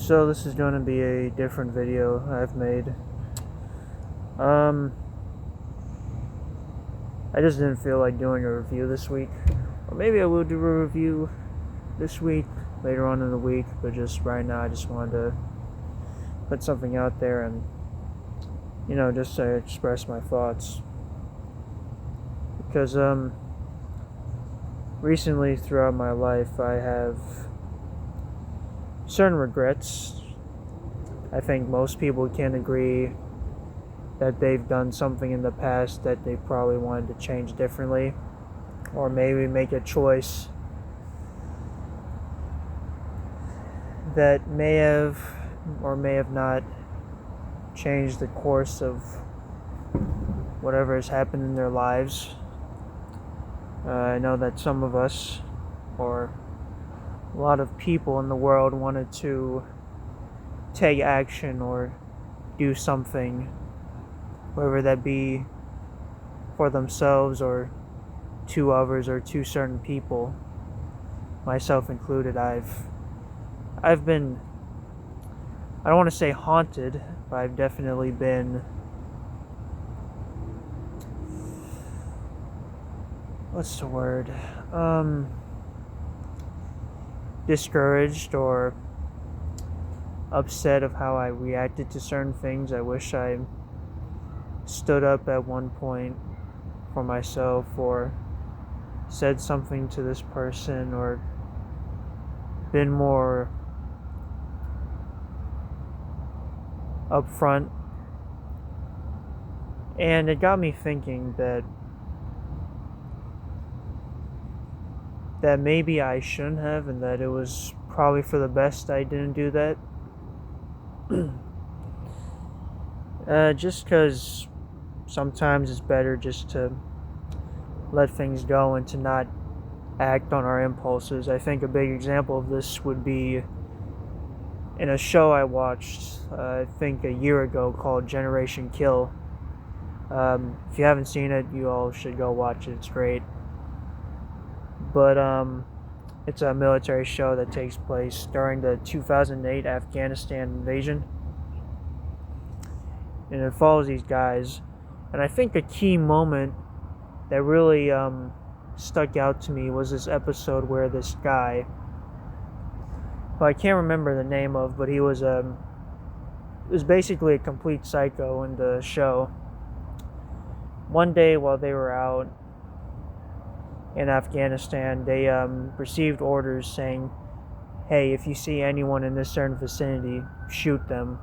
So this is going to be a different video I've made. Um, I just didn't feel like doing a review this week. Or maybe I will do a review this week, later on in the week, but just right now I just wanted to put something out there and, just to express my thoughts. Because, recently throughout my life I have certain regrets. I think most people can agree that they've done something in the past that they probably wanted to change differently, or maybe make a choice that may have or may have not changed the course of whatever has happened in their lives. I know that some of us, or a lot of people in the world, wanted to take action or do something, whether that be for themselves or to others or to certain people, myself included. I've been, I don't want to say haunted, but I've definitely been, what's the word, discouraged or upset of how I reacted to certain things. I wish I stood up at one point for myself, or said something to this person, or been more upfront. And it got me thinking that maybe I shouldn't have, and that it was probably for the best I didn't do that. Just because sometimes it's better just to let things go and to not act on our impulses. I think a big example of this would be in a show I watched, I think a year ago, called Generation Kill. If you haven't seen it, you all should go watch it. It's great. But it's a military show that takes place during the 2008 Afghanistan invasion. And it follows these guys. And I think a key moment that really stuck out to me was this episode where this guy, who I can't remember the name of, but he was basically a complete psycho in the show. One day while they were out in Afghanistan, they received orders saying, hey, if you see anyone in this certain vicinity, shoot them,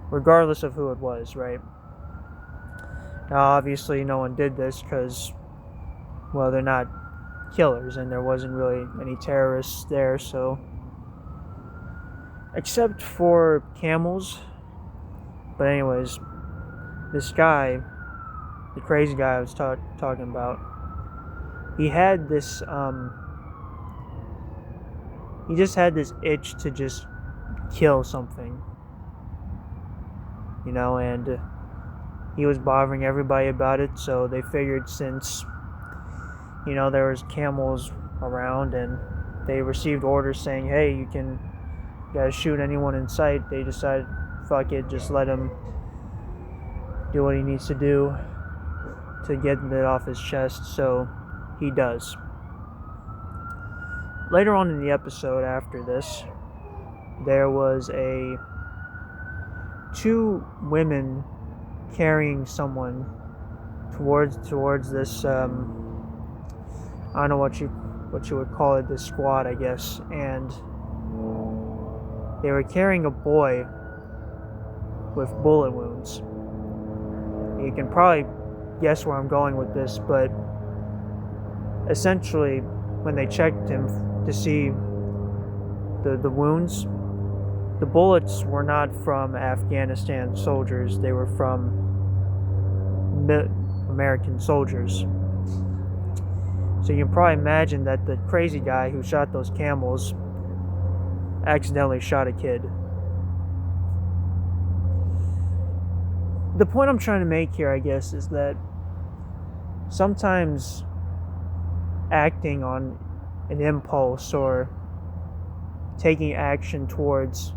regardless of who it was, right? Now, obviously, no one did this because, well, they're not killers, and there wasn't really any terrorists there, so, except for camels. But anyways, this guy, the crazy guy I was talking about, he had this, he just had this itch to just kill something, and he was bothering everybody about it. So they figured, since, there was camels around and they received orders saying, hey, you gotta shoot anyone in sight, they decided, fuck it, just let him do what he needs to do to get it off his chest. So he does. Later on in the episode, after this, there was two women carrying someone towards this, I don't know what you would call it, this squad, I guess. And they were carrying a boy with bullet wounds. You can probably guess where I'm going with this, but essentially, when they checked him to see the wounds, the bullets were not from Afghanistan soldiers. They were from American soldiers. So you can probably imagine that the crazy guy who shot those camels accidentally shot a kid. The point I'm trying to make here, I guess, is that sometimes acting on an impulse or taking action towards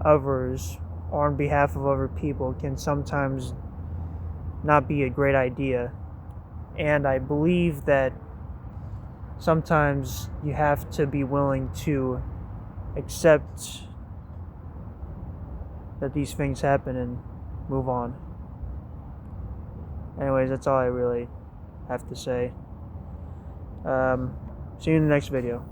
others or on behalf of other people can sometimes not be a great idea. And I believe that sometimes you have to be willing to accept that these things happen and move on. Anyways, that's all I really have to say. See you in the next video.